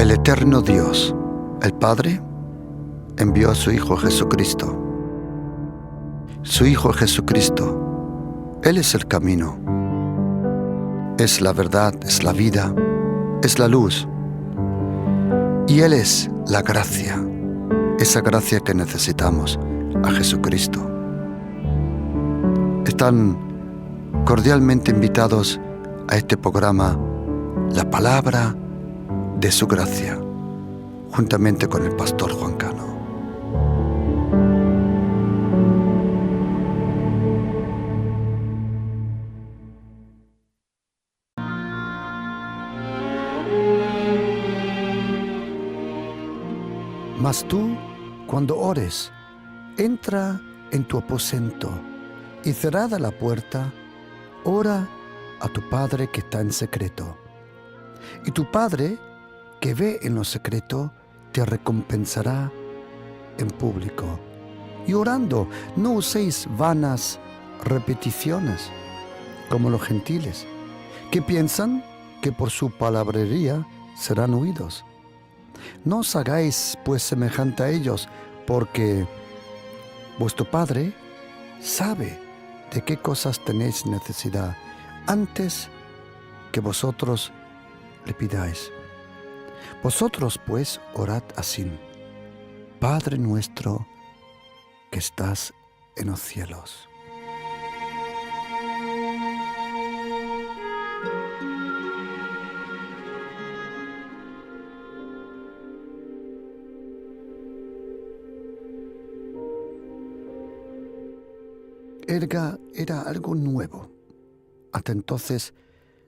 El eterno Dios, el Padre, envió a su Hijo Jesucristo. Su Hijo Jesucristo, Él es el camino, es la verdad, es la vida, es la luz. Y Él es la gracia, esa gracia que necesitamos, a Jesucristo. Están cordialmente invitados a este programa, La Palabra de su Gracia, juntamente con el pastor Juan Cano. Mas tú, cuando ores, entra en tu aposento y cerrada la puerta, ora a tu Padre que está en secreto. Y tu Padre, que ve en lo secreto, te recompensará en público. Y orando, no uséis vanas repeticiones, como los gentiles, que piensan que por su palabrería serán oídos. No os hagáis pues semejante a ellos, porque vuestro Padre sabe de qué cosas tenéis necesidad antes que vosotros le pidáis. Vosotros pues orad así: Padre nuestro que estás en los cielos. Era algo nuevo. Hasta entonces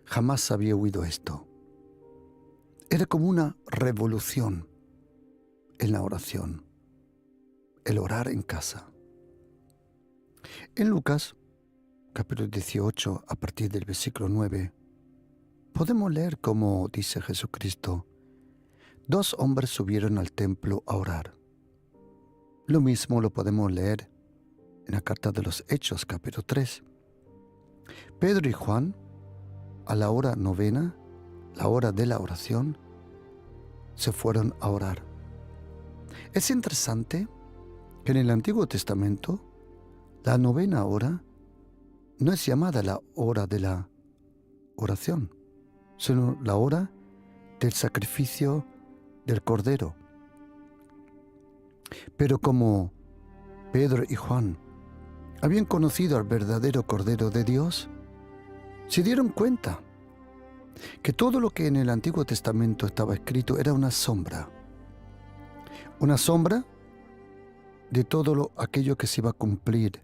jamás había oído esto. Era como una revolución en la oración, el orar en casa. En Lucas, capítulo 18, a partir del versículo 9, podemos leer cómo dice Jesucristo: 2 hombres subieron al templo a orar. Lo mismo lo podemos leer en la carta de los Hechos, capítulo 3. Pedro y Juan, a la hora novena, la hora de la oración, se fueron a orar. Es interesante que en el Antiguo Testamento la novena hora no es llamada la hora de la oración, sino la hora del sacrificio del Cordero. Pero como Pedro y Juan habían conocido al verdadero Cordero de Dios, se dieron cuenta que todo lo que en el Antiguo Testamento estaba escrito era una sombra de todo aquello que se iba a cumplir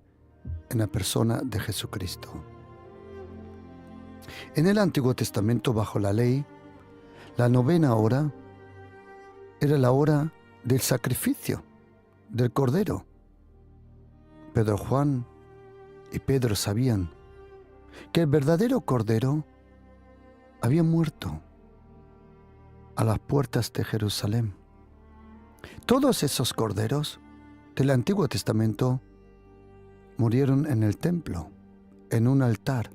en la persona de Jesucristo. En el Antiguo Testamento, bajo la ley, la novena hora era la hora del sacrificio del Cordero. Pedro, Juan y Pedro sabían que el verdadero Cordero había muerto a las puertas de Jerusalén. Todos esos corderos del Antiguo Testamento murieron en el templo, en un altar.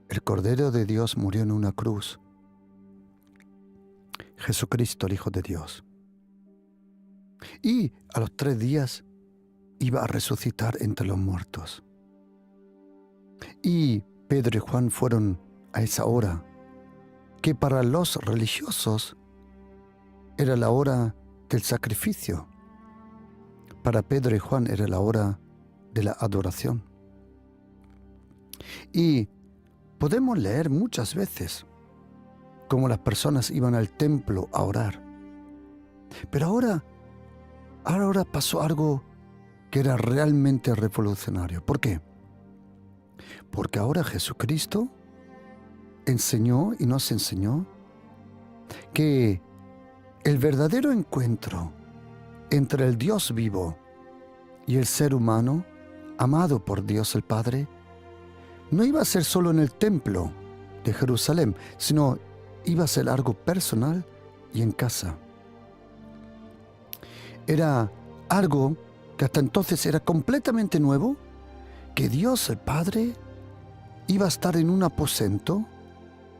El Cordero de Dios murió en una cruz. Jesucristo, el Hijo de Dios. Y a los 3 días iba a resucitar entre los muertos. Y Pedro y Juan fueron a esa hora, que para los religiosos era la hora del sacrificio. Para Pedro y Juan era la hora de la adoración. Y podemos leer muchas veces cómo las personas iban al templo a orar. Pero ahora pasó algo que era realmente revolucionario. ¿Por qué? Porque ahora Jesucristo enseñó y nos enseñó que el verdadero encuentro entre el Dios vivo y el ser humano, amado por Dios el Padre, no iba a ser solo en el templo de Jerusalén, sino iba a ser algo personal y en casa. Era algo que hasta entonces era completamente nuevo, que Dios el Padre iba a estar en un aposento,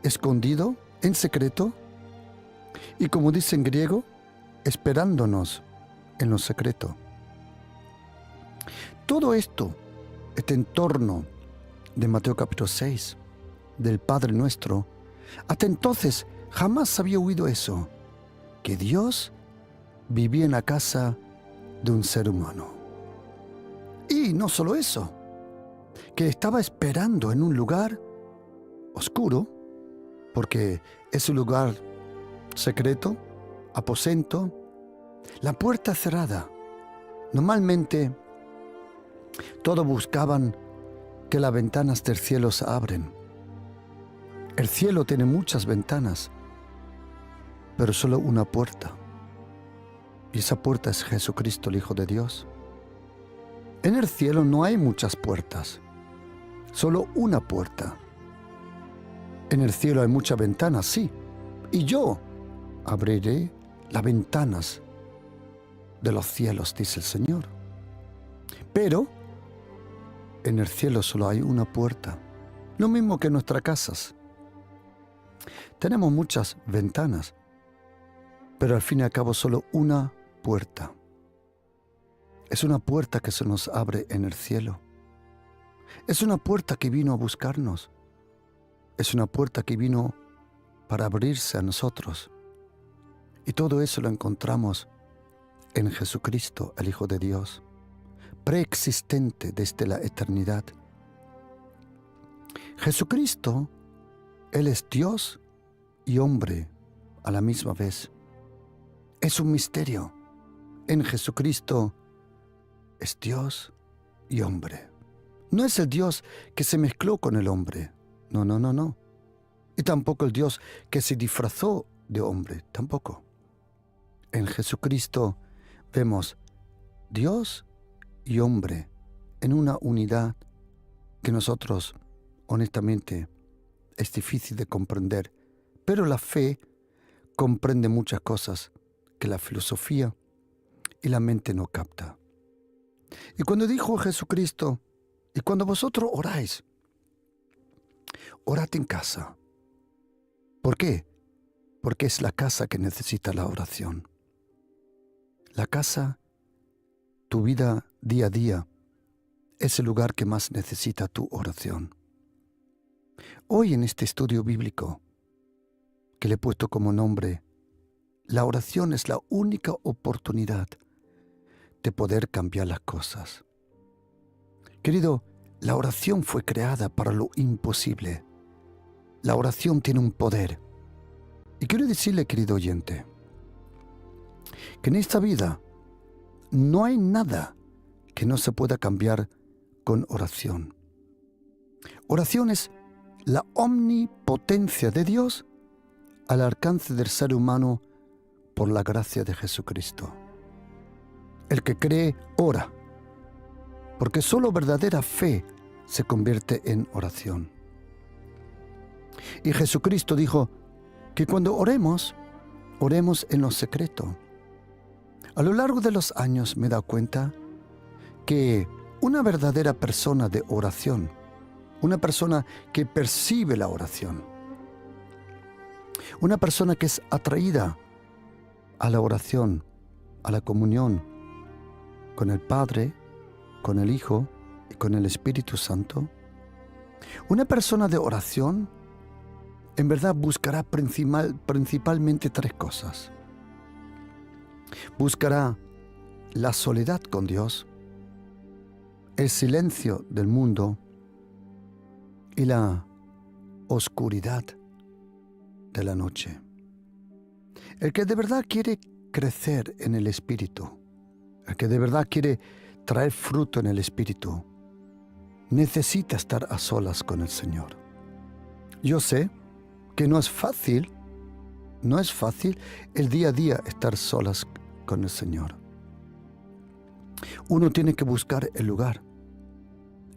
escondido, en secreto, Y como dice en griego, esperándonos en lo secreto. Todo esto, este entorno de Mateo capítulo 6, del Padre Nuestro, hasta entonces jamás había oído eso, que Dios vivía en la casa de un ser humano. Y no solo eso, que estaba esperando en un lugar oscuro, porque es un lugar secreto, aposento, la puerta cerrada. Normalmente todos buscaban que las ventanas del cielo se abren. El cielo tiene muchas ventanas, pero solo una puerta. Y esa puerta es Jesucristo, el Hijo de Dios. En el cielo no hay muchas puertas, solo una puerta. En el cielo hay muchas ventanas, sí, y yo abriré las ventanas de los cielos, dice el Señor. Pero en el cielo solo hay una puerta, lo mismo que en nuestras casas. Tenemos muchas ventanas, pero al fin y al cabo solo una puerta. Es una puerta que se nos abre en el cielo. Es una puerta que vino a buscarnos. Es una puerta que vino para abrirse a nosotros. Y todo eso lo encontramos en Jesucristo, el Hijo de Dios, preexistente desde la eternidad. Jesucristo, Él es Dios y hombre a la misma vez. Es un misterio. En Jesucristo es Dios y hombre. No es el Dios que se mezcló con el hombre. No, no, no, no. Y tampoco el Dios que se disfrazó de hombre. Tampoco. En Jesucristo vemos Dios y hombre en una unidad que nosotros, honestamente, es difícil de comprender. Pero la fe comprende muchas cosas que la filosofía y la mente no capta. Y cuando dijo Jesucristo, y cuando vosotros oráis, orad en casa. ¿Por qué? Porque es la casa que necesita la oración. La casa, tu vida día a día, es el lugar que más necesita tu oración. Hoy en este estudio bíblico, que le he puesto como nombre, la oración es la única oportunidad de poder cambiar las cosas. Querido, la oración fue creada para lo imposible. La oración tiene un poder. Y quiero decirle, querido oyente, que en esta vida no hay nada que no se pueda cambiar con oración. Oración es la omnipotencia de Dios al alcance del ser humano por la gracia de Jesucristo. El que cree, ora, porque solo verdadera fe se convierte en oración. Y Jesucristo dijo que cuando oremos, oremos en lo secreto. A lo largo de los años me he dado cuenta que una verdadera persona de oración, una persona que percibe la oración, una persona que es atraída a la oración, a la comunión con el Padre, con el Hijo y con el Espíritu Santo, una persona de oración en verdad buscará principalmente tres cosas. Buscará la soledad con Dios, el silencio del mundo y la oscuridad de la noche. El que de verdad quiere crecer en el Espíritu, el que de verdad quiere traer fruto en el Espíritu, necesita estar a solas con el Señor. Yo sé que no es fácil el día a día estar solas con el Señor. Uno tiene que buscar el lugar,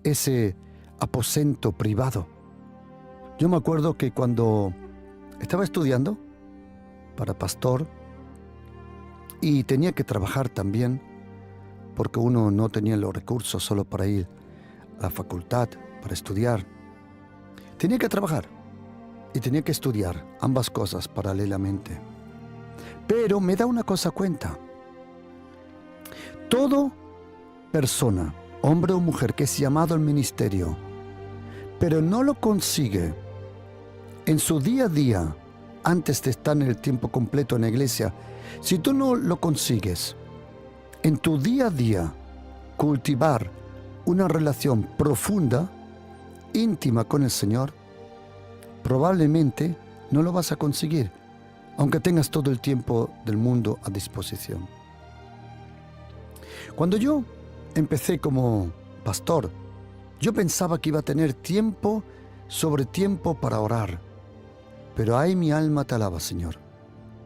ese aposento privado. Yo me acuerdo que cuando estaba estudiando para pastor y tenía que trabajar también, porque uno no tenía los recursos solo para ir a la facultad, para estudiar. Tenía que trabajar y tenía que estudiar ambas cosas paralelamente. Pero me da una cosa cuenta. Toda persona, hombre o mujer, que es llamado al ministerio, pero no lo consigue en su día a día, antes de estar en el tiempo completo en la iglesia, si tú no lo consigues en tu día a día, cultivar una relación profunda, íntima con el Señor, probablemente no lo vas a conseguir, aunque tengas todo el tiempo del mundo a disposición. Cuando yo empecé como pastor, yo pensaba que iba a tener tiempo sobre tiempo para orar. Pero ay, mi alma te alaba, Señor.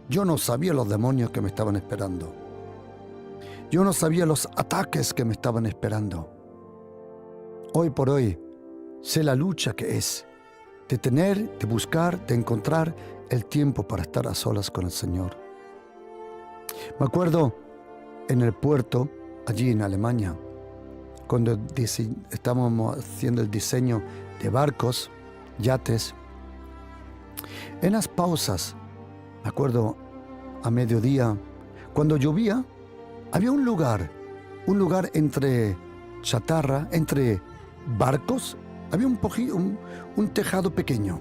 Yo no sabía los demonios que me estaban esperando. Yo no sabía los ataques que me estaban esperando. Hoy por hoy, sé la lucha que es de tener, de buscar, de encontrar el tiempo para estar a solas con el Señor. Me acuerdo en el puerto, allí en Alemania, cuando estábamos haciendo el diseño de barcos, yates. En las pausas, me acuerdo a mediodía, cuando llovía, había un lugar entre chatarra, entre barcos, había un tejado pequeño.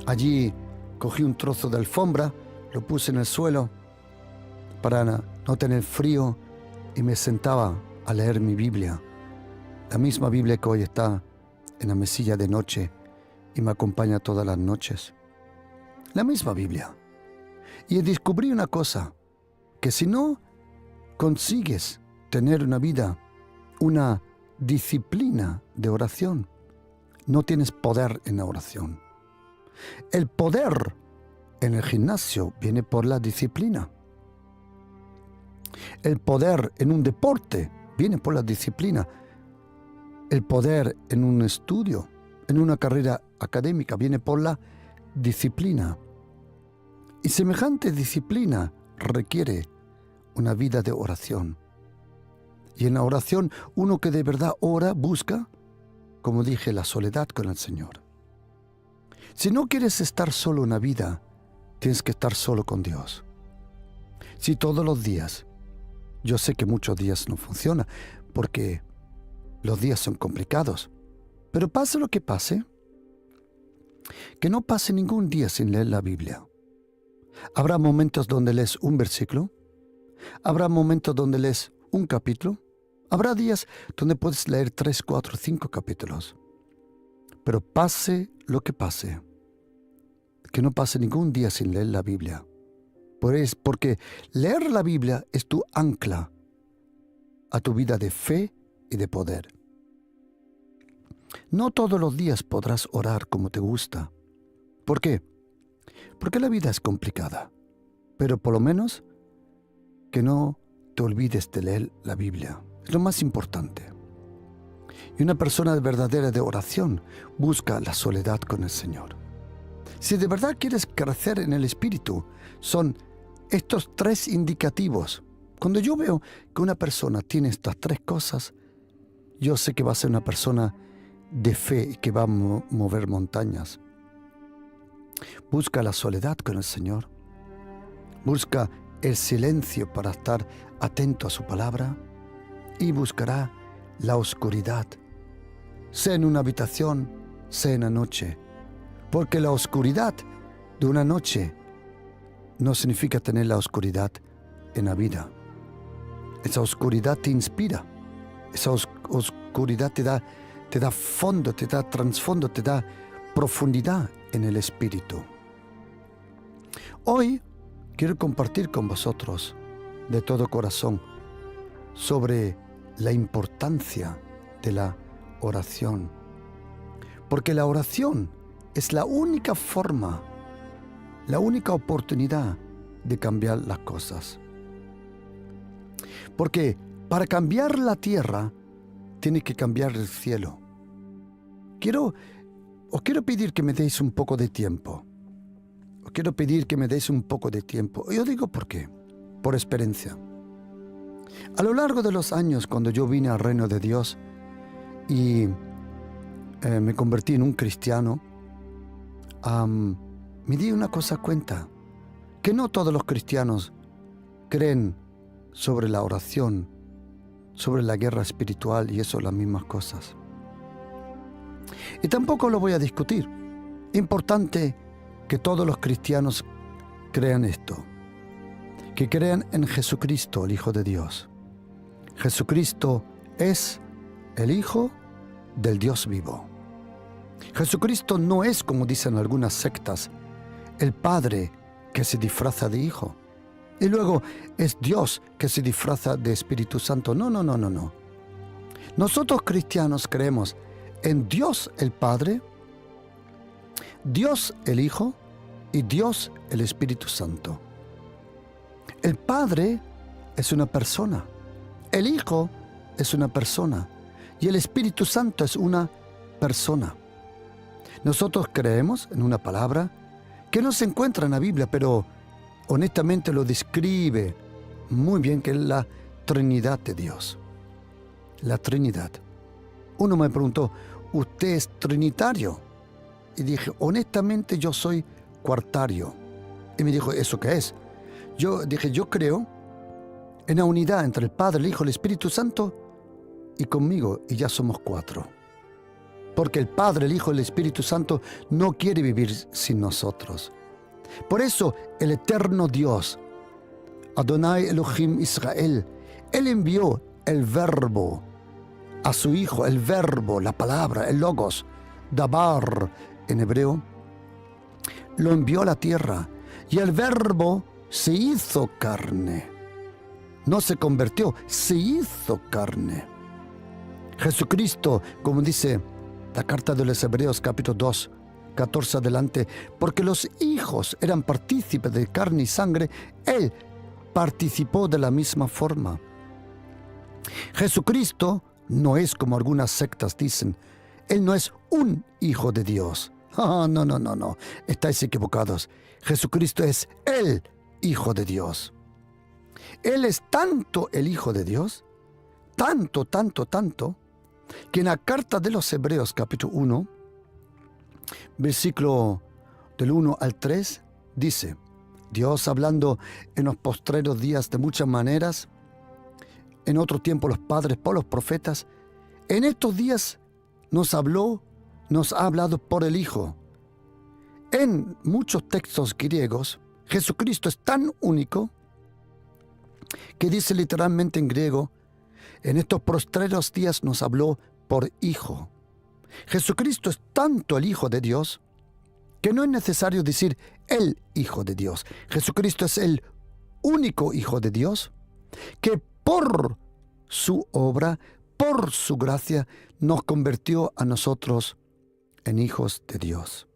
Allí cogí un trozo de alfombra, lo puse en el suelo para no tener frío y me sentaba a leer mi Biblia, la misma Biblia que hoy está en la mesilla de noche y me acompaña todas las noches. La misma Biblia. Y descubrí una cosa, que si no consigues tener una vida, una disciplina de oración, no tienes poder en la oración. El poder en el gimnasio viene por la disciplina. El poder en un deporte viene por la disciplina. El poder en un estudio, en una carrera académica, viene por la disciplina. Y semejante disciplina requiere una vida de oración. Y en la oración, uno que de verdad ora, busca, como dije, la soledad con el Señor. Si no quieres estar solo una vida, tienes que estar solo con Dios. Si todos los días, yo sé que muchos días no funciona, porque los días son complicados, pero pase lo que pase, que no pase ningún día sin leer la Biblia. Habrá momentos donde lees un versículo, habrá momentos donde lees un capítulo, habrá días donde puedes leer 3, 4, 5 capítulos. Pero pase lo que pase, que no pase ningún día sin leer la Biblia. Porque leer la Biblia es tu ancla a tu vida de fe y de poder. No todos los días podrás orar como te gusta. ¿Por qué? Porque la vida es complicada. Pero por lo menos que no te olvides de leer la Biblia. Es lo más importante. Y una persona verdadera de oración busca la soledad con el Señor. Si de verdad quieres crecer en el Espíritu, son estos 3 indicativos. Cuando yo veo que una persona tiene estas 3 cosas, yo sé que va a ser una persona de fe y que va a mover montañas. Busca la soledad con el Señor. Busca el silencio para estar atento a su palabra. Y buscará la oscuridad, sea en una habitación, sea en la noche. Porque la oscuridad de una noche no significa tener la oscuridad en la vida. Esa oscuridad te inspira. Esa oscuridad te da fondo, te da trasfondo, te da profundidad en el espíritu. Hoy quiero compartir con vosotros de todo corazón sobre la importancia de la oración. Porque la oración es la única forma, la única oportunidad de cambiar las cosas. Porque para cambiar la tierra, tiene que cambiar el cielo. Os quiero pedir que me deis un poco de tiempo. Os quiero pedir que me deis un poco de tiempo. Yo digo por qué. Por experiencia. A lo largo de los años, cuando yo vine al reino de Dios y me convertí en un cristiano, me di una cosa cuenta, que no todos los cristianos creen sobre la oración, sobre la guerra espiritual y eso, las mismas cosas. Y tampoco lo voy a discutir. Importante que todos los cristianos crean esto, que crean en Jesucristo, el Hijo de Dios. Jesucristo es el Hijo del Dios vivo. Jesucristo no es, como dicen algunas sectas, el Padre que se disfraza de Hijo. Y luego es Dios que se disfraza de Espíritu Santo. No. Nosotros cristianos creemos en Dios el Padre, Dios el Hijo y Dios el Espíritu Santo. El Padre es una persona, el Hijo es una persona y el Espíritu Santo es una persona. Nosotros creemos en una palabra que no se encuentra en la Biblia, pero honestamente lo describe muy bien, que es la Trinidad de Dios. La Trinidad. Uno me preguntó, ¿usted es trinitario? Y dije, honestamente yo soy cuartario. Y me dijo, ¿eso qué es? Yo dije, yo creo en la unidad entre el Padre, el Hijo, el Espíritu Santo y conmigo, y ya somos 4. Porque el Padre, el Hijo y el Espíritu Santo no quiere vivir sin nosotros. Por eso el eterno Dios, Adonai Elohim Israel, Él envió el Verbo a su Hijo, el Verbo, la palabra, el Logos, Dabar en hebreo, lo envió a la tierra y el Verbo se hizo carne. No se convirtió, se hizo carne. Jesucristo, como dice la carta de los Hebreos, capítulo 2, 14 adelante, porque los hijos eran partícipes de carne y sangre, Él participó de la misma forma. Jesucristo no es como algunas sectas dicen. Él no es un hijo de Dios. No. Estáis equivocados. Jesucristo es el Hijo de Dios. Él es tanto el Hijo de Dios, tanto, que en la carta de los Hebreos, capítulo 1, versículo del 1 al 3, dice, Dios hablando en los postreros días de muchas maneras, en otro tiempo los padres por los profetas, en estos días nos ha hablado por el Hijo. En muchos textos griegos, Jesucristo es tan único que dice literalmente en griego, en estos postreros días nos habló por Hijo. Jesucristo es tanto el Hijo de Dios que no es necesario decir el Hijo de Dios. Jesucristo es el único Hijo de Dios que por su obra, por su gracia, nos convirtió a nosotros en hijos de Dios.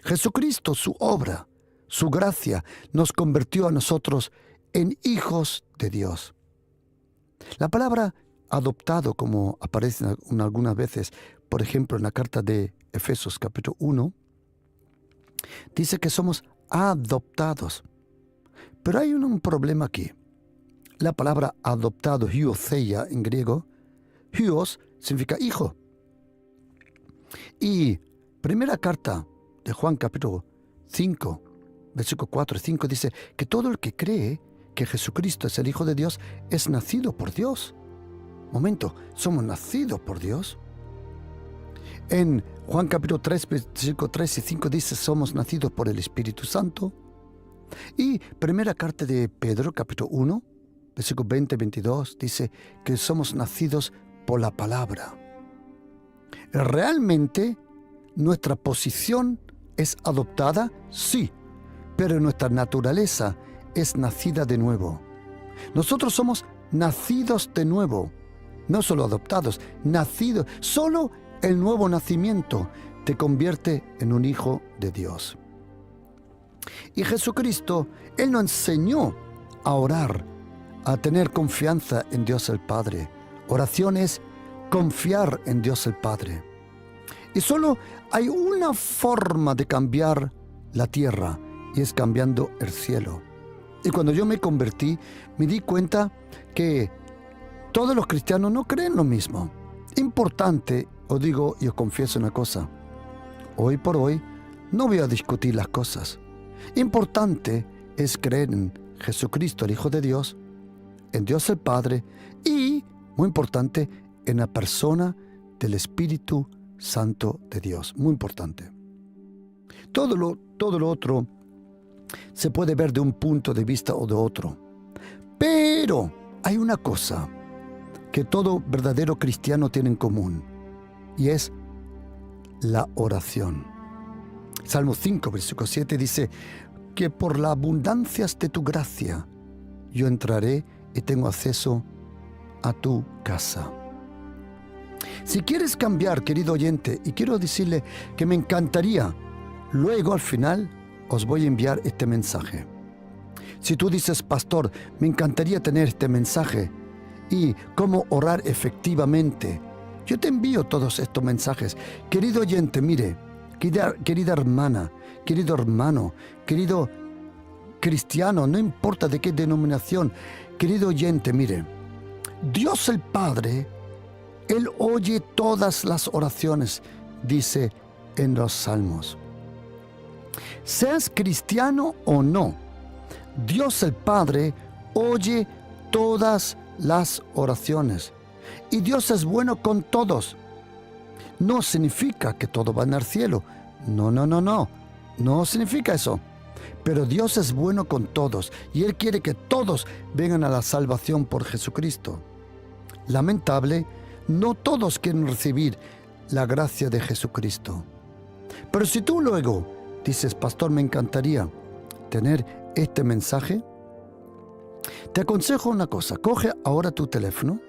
Jesucristo, su obra, su gracia, nos convirtió a nosotros en hijos de Dios. La palabra adoptado, como aparece algunas veces, por ejemplo en la carta de Efesios capítulo 1, dice que somos adoptados. Pero hay un problema aquí. La palabra adoptado, huiotheia en griego, huios significa hijo. Y primera carta de Juan capítulo 5, versículo 4 y 5 dice que todo el que cree que Jesucristo es el Hijo de Dios es nacido por Dios. Momento, ¿somos nacidos por Dios? En Juan capítulo 3, versículo 3 y 5 dice somos nacidos por el Espíritu Santo. Y primera carta de Pedro capítulo 1, versículo 20 y 22 dice que somos nacidos por la palabra. ¿Realmente nuestra posición es adoptada? Sí, pero nuestra naturaleza es nacida de nuevo. Nosotros somos nacidos de nuevo, no solo adoptados, nacidos. Solo el nuevo nacimiento te convierte en un hijo de Dios. Y Jesucristo, Él nos enseñó a orar, a tener confianza en Dios el Padre. Oración es confiar en Dios el Padre. Y solo hay una forma de cambiar la tierra, y es cambiando el cielo. Y cuando yo me convertí, me di cuenta que todos los cristianos no creen lo mismo. Importante, os digo y os confieso una cosa. Hoy por hoy no voy a discutir las cosas. Importante es creer en Jesucristo, el Hijo de Dios, en Dios el Padre y, muy importante, en la persona del Espíritu Santo de Dios. Muy importante. Todo lo otro se puede ver de un punto de vista o de otro. Pero hay una cosa que todo verdadero cristiano tiene en común, y es la oración. Salmo 5, versículo 7 dice que por la abundancia de tu gracia yo entraré y tengo acceso a tu casa. Si quieres cambiar, querido oyente, y quiero decirle que me encantaría, luego al final os voy a enviar este mensaje. Si tú dices, pastor, me encantaría tener este mensaje y cómo orar efectivamente, yo te envío todos estos mensajes. Querido oyente, mire, querida hermana, querido hermano, querido cristiano, no importa de qué denominación, querido oyente, mire, Dios el Padre, Él oye todas las oraciones, dice en los Salmos. Seas cristiano o no, Dios el Padre oye todas las oraciones. Y Dios es bueno con todos. No significa que todos van al cielo. No. No significa eso. Pero Dios es bueno con todos y Él quiere que todos vengan a la salvación por Jesucristo. Lamentable, no todos quieren recibir la gracia de Jesucristo. Pero si tú luego dices, pastor, me encantaría tener este mensaje, te aconsejo una cosa. Coge ahora tu teléfono.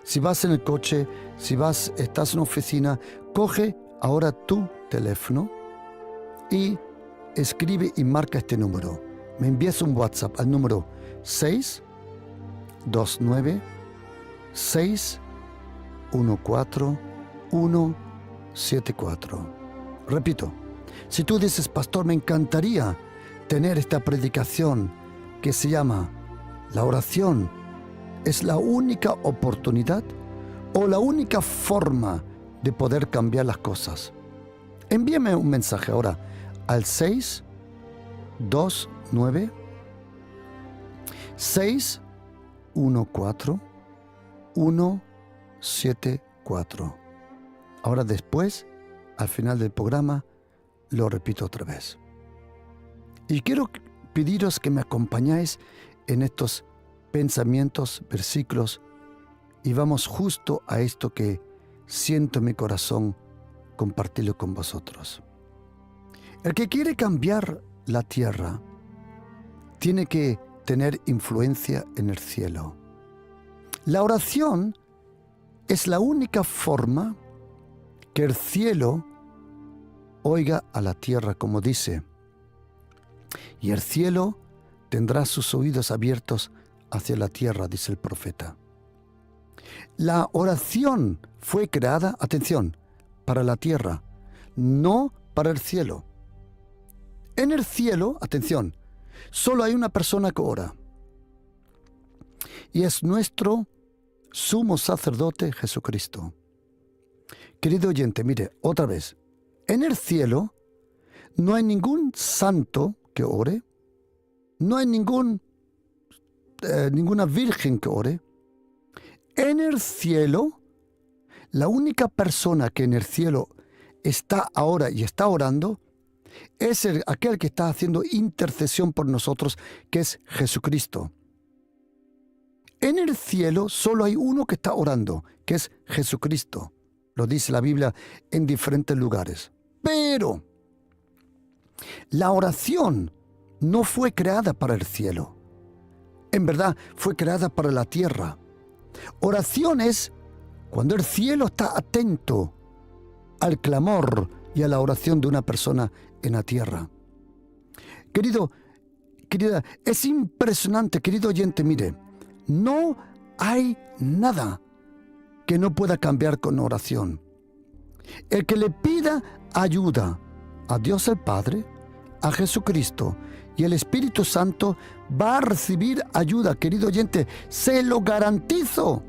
Si vas en el coche, estás en una oficina, coge ahora tu teléfono y escribe y marca este número. Me envías un WhatsApp al número 629 614 174. Repito, si tú dices, pastor, me encantaría tener esta predicación que se llama la oración es la única oportunidad o la única forma de poder cambiar las cosas, envíame un mensaje ahora al 629 614 174. Ahora después, al final del programa, lo repito otra vez. Y quiero pediros que me acompañáis en estos pensamientos, versículos, y vamos justo a esto que siento en mi corazón compartirlo con vosotros. El que quiere cambiar la tierra tiene que tener influencia en el cielo. La oración es la única forma que el cielo oiga a la tierra, como dice, y el cielo tendrá sus oídos abiertos hacia la tierra, dice el profeta. La oración fue creada, atención, para la tierra, no para el cielo. En el cielo, atención, solo hay una persona que ora, y es nuestro sumo sacerdote Jesucristo. Querido oyente, mire, otra vez, en el cielo no hay ningún santo que ore, no hay ninguna virgen que ore. En el cielo, la única persona que en el cielo está ahora y está orando es aquel que está haciendo intercesión por nosotros, que es Jesucristo. En el cielo solo hay uno que está orando, que es Jesucristo. Lo dice la Biblia en diferentes lugares. Pero la oración no fue creada para el cielo. En verdad, fue creada para la tierra. Oración es cuando el cielo está atento al clamor y a la oración de una persona en la tierra. Querida, es impresionante, querido oyente, mire, no hay nada que no pueda cambiar con oración. El que le pida ayuda a Dios el Padre, a Jesucristo y el Espíritu Santo va a recibir ayuda, querido oyente, se lo garantizo.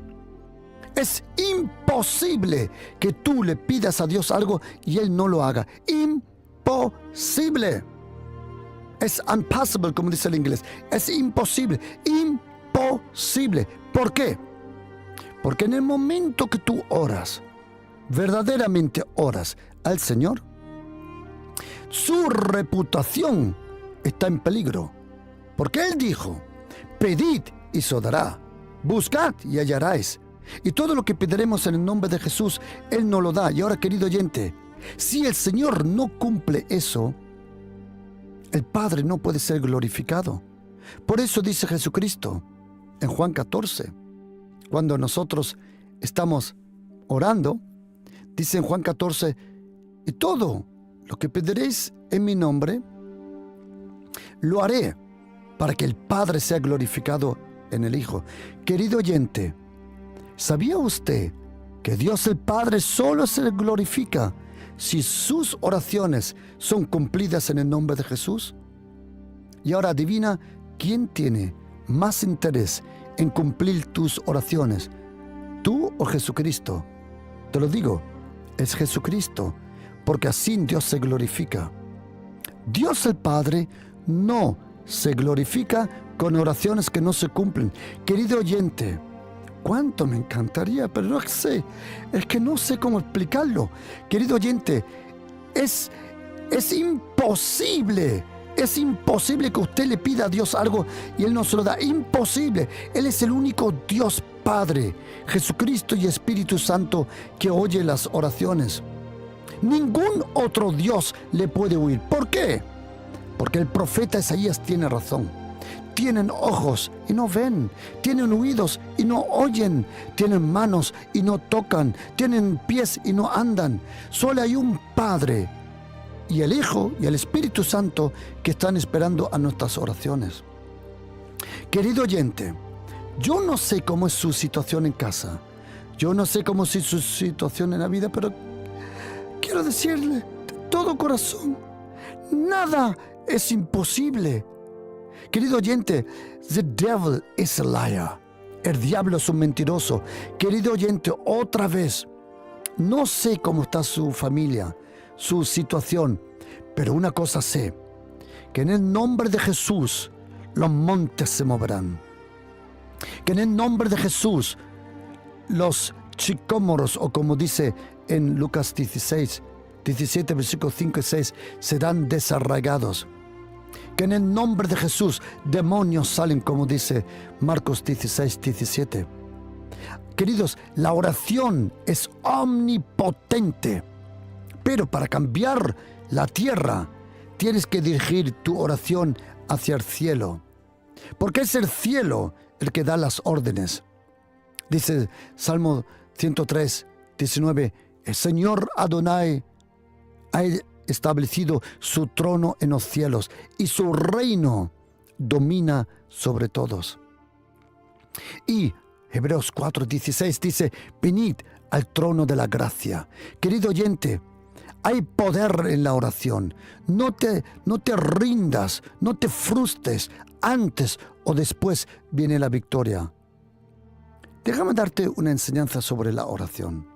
Es imposible que tú le pidas a Dios algo y Él no lo haga. Imposible. Es impossible, como dice el inglés. Es imposible. Imposible. ¿Por qué? Porque en el momento que tú oras, verdaderamente oras al Señor, su reputación está en peligro. Porque Él dijo, pedid y se os dará, buscad y hallaréis. Y todo lo que pediremos en el nombre de Jesús, Él nos lo da. Y ahora, querido oyente, si el Señor no cumple eso, el Padre no puede ser glorificado. Por eso dice Jesucristo en Juan 14, cuando nosotros estamos orando, dice en Juan 14, y todo lo que pediréis en mi nombre, lo haré para que el Padre sea glorificado en el Hijo. Querido oyente, ¿sabía usted que Dios el Padre solo se glorifica si sus oraciones son cumplidas en el nombre de Jesús? Y ahora adivina quién tiene más interés en cumplir tus oraciones, tú o Jesucristo. Te lo digo, es Jesucristo, porque así Dios se glorifica. Dios el Padre no se glorifica con oraciones que no se cumplen. Querido oyente, cuánto me encantaría, pero no sé, es que no sé cómo explicarlo. Querido oyente, es imposible. Es imposible que usted le pida a Dios algo y Él no se lo da. Imposible. Él es el único Dios Padre, Jesucristo y Espíritu Santo, que oye las oraciones. Ningún otro Dios le puede oír. ¿Por qué? Porque el profeta Isaías tiene razón. Tienen ojos y no ven, tienen oídos y no oyen, tienen manos y no tocan, tienen pies y no andan. Solo hay un Padre, y el Hijo y el Espíritu Santo, que están esperando a nuestras oraciones. Querido oyente, yo no sé cómo es su situación en casa, yo no sé cómo es su situación en la vida, pero quiero decirle de todo corazón, nada es imposible. Querido oyente, the devil is a liar. El diablo es un mentiroso. Querido oyente, otra vez, no sé cómo está su familia, su situación, pero una cosa sé, que en el nombre de Jesús los montes se moverán, que en el nombre de Jesús los sicómoros, o como dice en Lucas 17, versículos 5 y 6, serán desarraigados, que en el nombre de Jesús demonios salen, como dice Marcos 16:17. Queridos, la oración es omnipotente. Pero para cambiar la tierra, tienes que dirigir tu oración hacia el cielo. Porque es el cielo el que da las órdenes. Dice Salmo 103:19, el Señor Adonai ha establecido su trono en los cielos y su reino domina sobre todos. Y Hebreos 4:16 dice, venid al trono de la gracia. Querido oyente, hay poder en la oración. No te rindas, no te frustres. Antes o después viene la victoria. Déjame darte una enseñanza sobre la oración.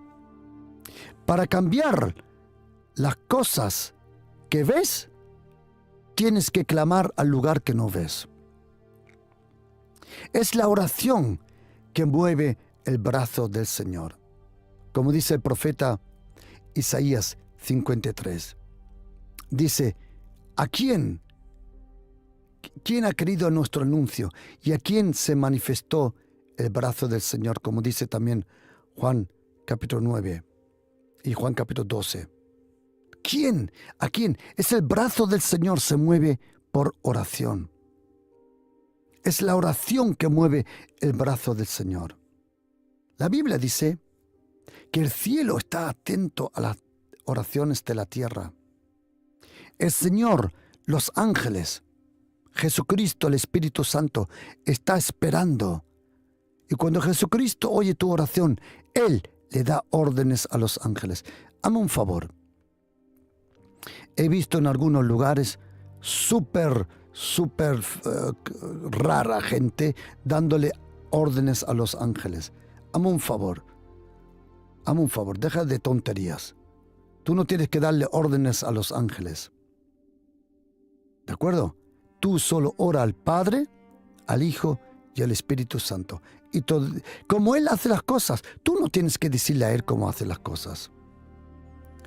Para cambiar las cosas que ves, tienes que clamar al lugar que no ves. Es la oración que mueve el brazo del Señor. Como dice el profeta Isaías 53. Dice, ¿a quién ha creído nuestro anuncio? ¿Y a quién se manifestó el brazo del Señor? Como dice también Juan capítulo 9 y Juan capítulo 12. ¿Quién? ¿A quién? Es el brazo del Señor, se mueve por oración. Es la oración que mueve el brazo del Señor. La Biblia dice que el cielo está atento a las oraciones de la tierra. El Señor, los ángeles, Jesucristo, el Espíritu Santo, está esperando. Y cuando Jesucristo oye tu oración, Él le da órdenes a los ángeles. Hazme un favor. He visto en algunos lugares súper rara gente dándole órdenes a los ángeles. Hazme un favor, deja de tonterías. Tú no tienes que darle órdenes a los ángeles. ¿De acuerdo? Tú solo ora al Padre, al Hijo y al Espíritu Santo. Y todo, como Él hace las cosas, tú no tienes que decirle a Él cómo hace las cosas.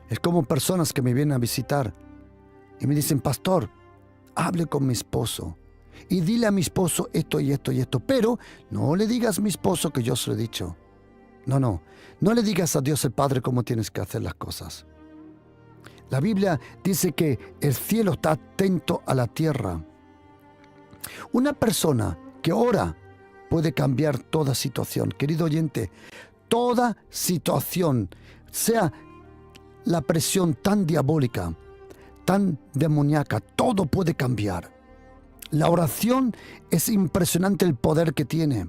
Es como personas que me vienen a visitar y me dicen, pastor, hable con mi esposo y dile a mi esposo esto y esto y esto, pero no le digas a mi esposo que yo se lo he dicho. No le digas a Dios el Padre cómo tienes que hacer las cosas. La Biblia dice que el cielo está atento a la tierra. Una persona que ora puede cambiar toda situación. Querido oyente, toda situación, sea la presión tan diabólica, tan demoníaca, todo puede cambiar. La oración es impresionante el poder que tiene.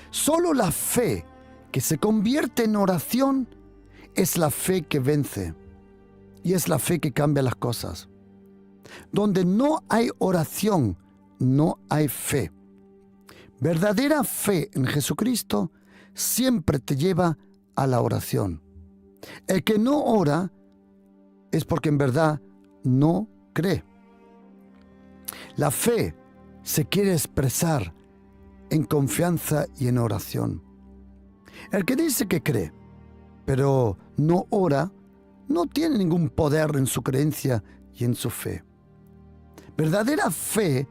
Solo la fe que se convierte en oración es la fe que vence y es la fe que cambia las cosas. Donde no hay oración, no hay fe. Verdadera fe en Jesucristo siempre te lleva a la oración. El que no ora es porque en verdad no cree. La fe se quiere expresar en confianza y en oración. El que dice que cree, pero no ora, no tiene ningún poder en su creencia y en su fe. Verdadera fe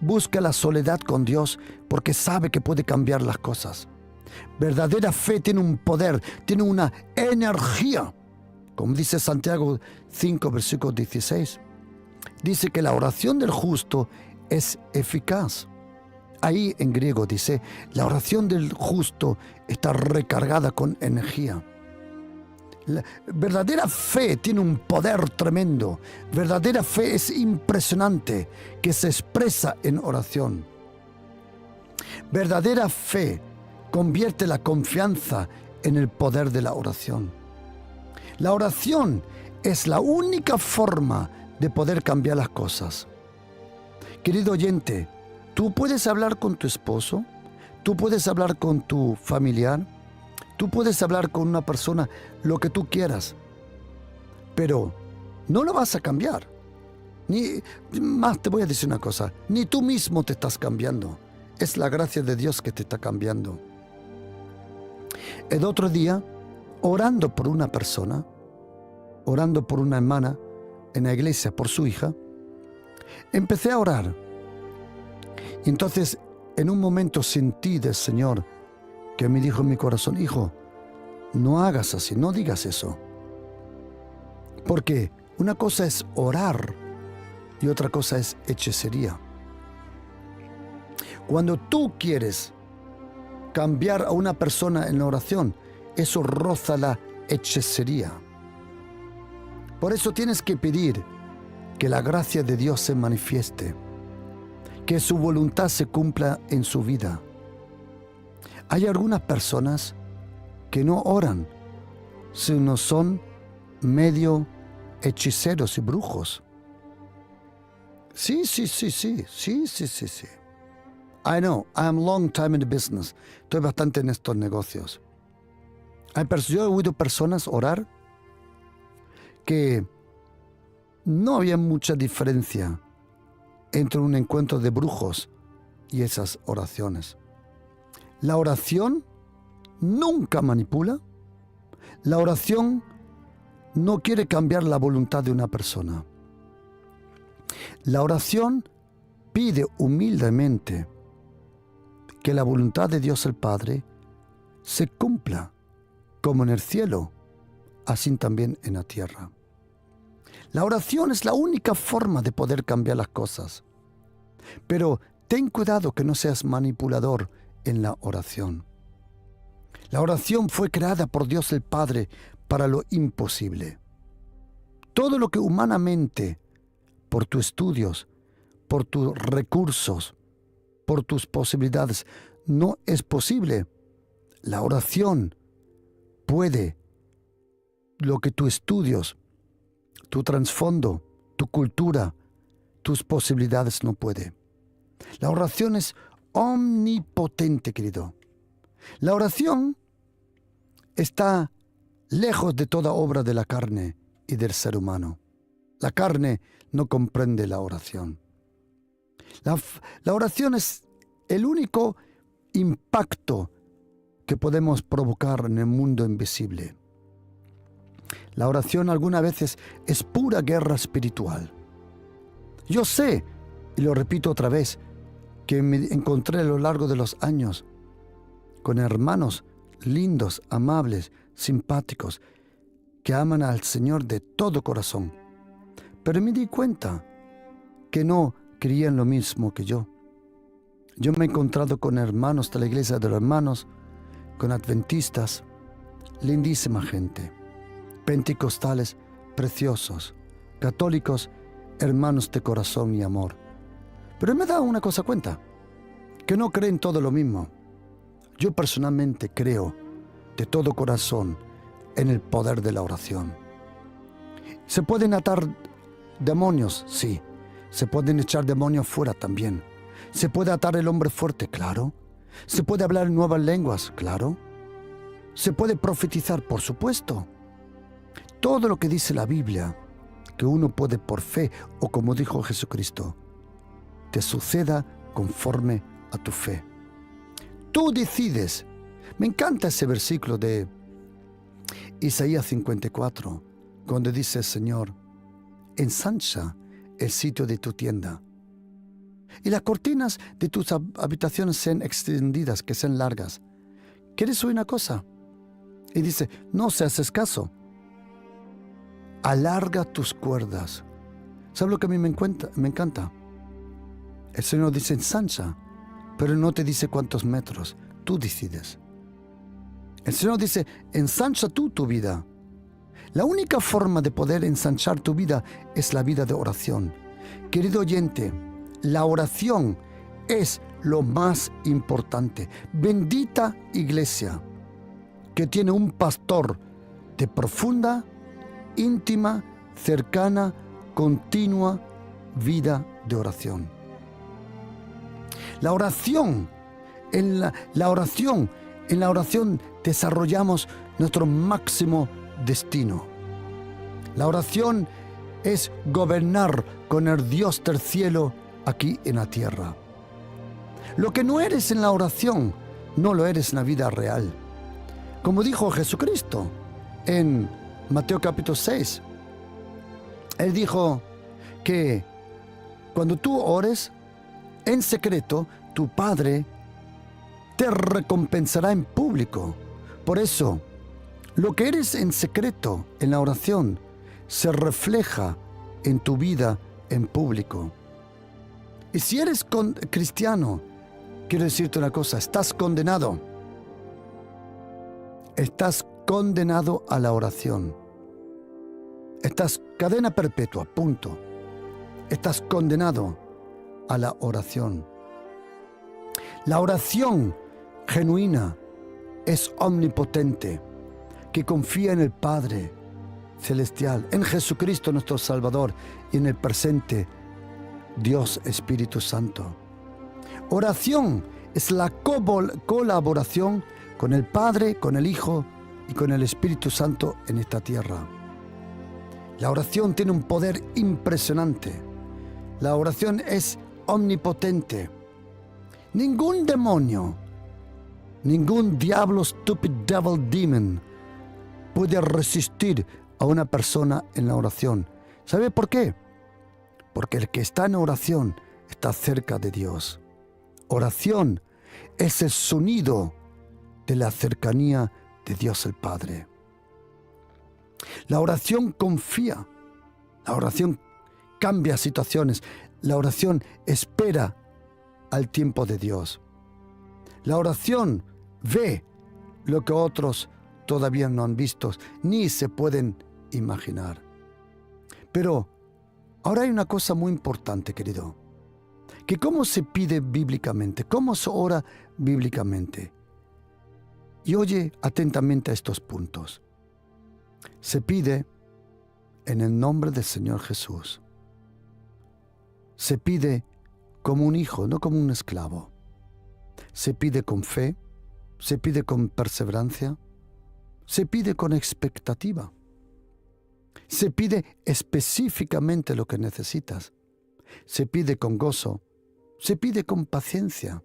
busca la soledad con Dios porque sabe que puede cambiar las cosas. Verdadera fe tiene un poder, tiene una energía. Como dice Santiago 5, versículo 16. Dice que la oración del justo es eficaz. Ahí en griego dice, la oración del justo está recargada con energía. La verdadera fe tiene un poder tremendo. Verdadera fe es impresionante, que se expresa en oración. Verdadera fe convierte la confianza en el poder de la oración. La oración es la única forma de poder cambiar las cosas. Querido oyente, tú puedes hablar con tu esposo, tú puedes hablar con tu familiar, tú puedes hablar con una persona, lo que tú quieras, pero no lo vas a cambiar. Más te voy a decir una cosa, ni tú mismo te estás cambiando, es la gracia de Dios que te está cambiando. El otro día, orando por una persona, orando por una hermana en la iglesia, por su hija, empecé a orar. Y entonces, en un momento sentí del Señor que me dijo en mi corazón, hijo, no hagas así, no digas eso. Porque una cosa es orar y otra cosa es hechicería. Cuando tú quieres cambiar a una persona en la oración, eso roza la hechicería. Por eso tienes que pedir que la gracia de Dios se manifieste, que su voluntad se cumpla en su vida. Hay algunas personas que no oran, sino son medio hechiceros y brujos. Sí. I know, I'm long time in the business. Estoy bastante en estos negocios. Yo he oído personas orar que no había mucha diferencia entre un encuentro de brujos y esas oraciones. La oración nunca manipula. La oración no quiere cambiar la voluntad de una persona. La oración pide humildemente que la voluntad de Dios el Padre se cumpla, como en el cielo, así también en la tierra. La oración es la única forma de poder cambiar las cosas. Pero ten cuidado que no seas manipulador en la oración. La oración fue creada por Dios el Padre para lo imposible. Todo lo que humanamente, por tus estudios, por tus recursos, por tus posibilidades, no es posible, la oración puede. Lo que tus estudios, tu trasfondo, tu cultura, tus posibilidades no puede. La oración es omnipotente, querido. La oración está lejos de toda obra de la carne y del ser humano. La carne no comprende la oración. La oración es el único impacto que podemos provocar en el mundo invisible. La oración algunas veces es pura guerra espiritual. Yo sé, y lo repito otra vez, que me encontré a lo largo de los años con hermanos lindos, amables, simpáticos, que aman al Señor de todo corazón. Pero me di cuenta que no creían lo mismo que yo. Yo me he encontrado con hermanos de la iglesia de los hermanos, con adventistas, lindísima gente, pentecostales preciosos, católicos, hermanos de corazón y amor. Pero me he dado una cosa cuenta, que no creen todo lo mismo. Yo personalmente creo de todo corazón en el poder de la oración. ¿Se pueden atar demonios? Sí. ¿Se pueden echar demonios fuera? También. ¿Se puede atar el hombre fuerte? Claro. ¿Se puede hablar en nuevas lenguas? Claro. ¿Se puede profetizar? Por supuesto. Todo lo que dice la Biblia, que uno puede por fe, o como dijo Jesucristo, te suceda conforme a tu fe. Tú decides. Me encanta ese versículo de Isaías 54, cuando dice el Señor, ensancha el sitio de tu tienda y las cortinas de tus habitaciones sean extendidas, que sean largas. ¿Quieres oír una cosa? Y dice, no seas escaso. Alarga tus cuerdas. ¿Sabes lo que a mí me encanta? El Señor dice ensancha, pero no te dice cuántos metros. Tú decides. El Señor dice, ensancha tú tu vida. La única forma de poder ensanchar tu vida es la vida de oración. Querido oyente, la oración es lo más importante. Bendita iglesia que tiene un pastor de profunda, íntima, cercana, continua vida de oración. La oración, en la oración desarrollamos nuestro máximo destino. La oración es gobernar con el Dios del cielo aquí en la tierra. Lo que no eres en la oración, no lo eres en la vida real. Como dijo Jesucristo en Mateo capítulo 6, Él dijo que cuando tú ores en secreto, tu Padre te recompensará en público. Por eso, lo que eres en secreto en la oración se refleja en tu vida en público. Y si eres cristiano, quiero decirte una cosa, estás condenado. Estás condenado a la oración. Estás cadena perpetua, punto. Estás condenado a la oración. La oración genuina es omnipotente, que confía en el Padre Celestial, en Jesucristo nuestro Salvador y en el presente Dios Espíritu Santo. Oración es la colaboración con el Padre, con el Hijo y con el Espíritu Santo en esta tierra. La oración tiene un poder impresionante. La oración es omnipotente. Ningún demonio, ningún diablo, stupid devil demon, puede resistir a una persona en la oración. ¿Sabe por qué? Porque el que está en oración está cerca de Dios. Oración es el sonido de la cercanía de Dios el Padre. La oración confía. La oración cambia situaciones. La oración espera al tiempo de Dios. La oración ve lo que otros todavía no han visto, ni se pueden imaginar. Pero ahora hay una cosa muy importante, querido, que cómo se pide bíblicamente, cómo se ora bíblicamente. Y oye atentamente a estos puntos. Se pide en el nombre del Señor Jesús. Se pide como un hijo, no como un esclavo. Se pide con fe, se pide con perseverancia, se pide con expectativa. Se pide específicamente lo que necesitas. Se pide con gozo. Se pide con paciencia.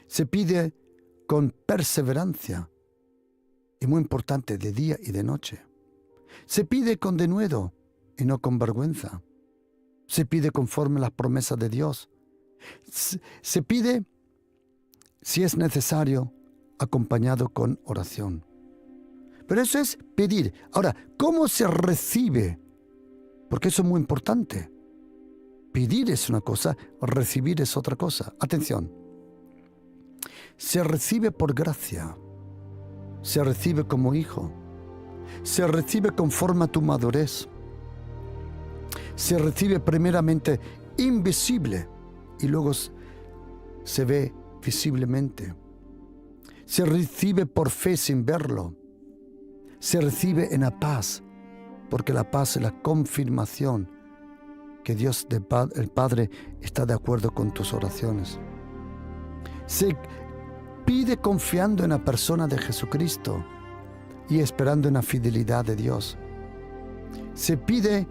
Se pide con perseverancia. Y muy importante, de día y de noche. Se pide con denuedo y no con vergüenza. Se pide conforme a las promesas de Dios. Se pide, si es necesario, acompañado con oración. Pero eso es pedir. Ahora, ¿cómo se recibe? Porque eso es muy importante. Pedir es una cosa, recibir es otra cosa. Atención. Se recibe por gracia. Se recibe como hijo. Se recibe conforme a tu madurez. Se recibe primeramente invisible y luego se ve visiblemente. Se recibe por fe sin verlo. Se recibe en la paz, porque la paz es la confirmación que Dios el Padre está de acuerdo con tus oraciones. Se pide confiando en la persona de Jesucristo y esperando en la fidelidad de Dios. Se pide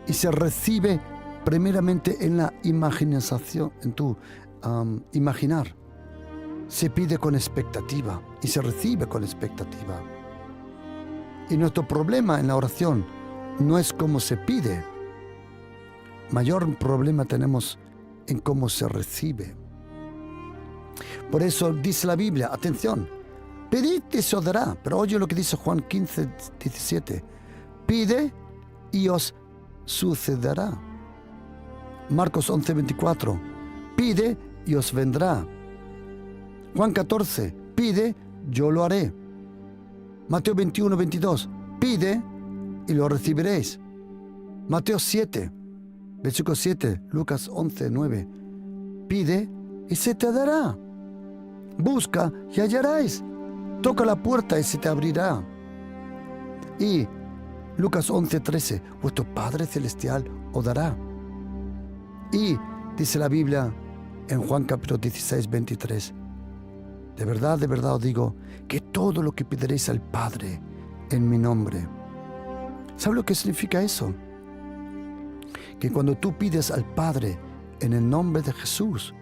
y se recibe primeramente en la imaginación, en tu imaginar. Se pide con expectativa y se recibe con expectativa. Y nuestro problema en la oración no es cómo se pide. Mayor problema tenemos en cómo se recibe. Por eso dice la Biblia, atención, pedid y se os dará. Pero oye lo que dice Juan 15, 17. Pide y os sucederá. Marcos 11, 24. Pide y os vendrá. Juan 14. Pide, yo lo haré. Mateo 21, 22. Pide y lo recibiréis. Mateo 7, versículo 7. Lucas 11, 9. Pide y se te dará. Busca y hallarás. Toca la puerta y se te abrirá. Y Lucas 11, 13. Vuestro Padre Celestial os dará. Y dice la Biblia en Juan capítulo 16, 23. De verdad os digo que todo lo que pediréis al Padre en mi nombre. ¿Sabe lo que significa eso? Que cuando tú pides al Padre en el nombre de Jesús,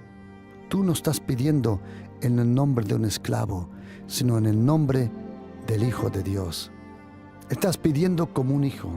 tú no estás pidiendo en el nombre de un esclavo, sino en el nombre del Hijo de Dios. Estás pidiendo como un hijo.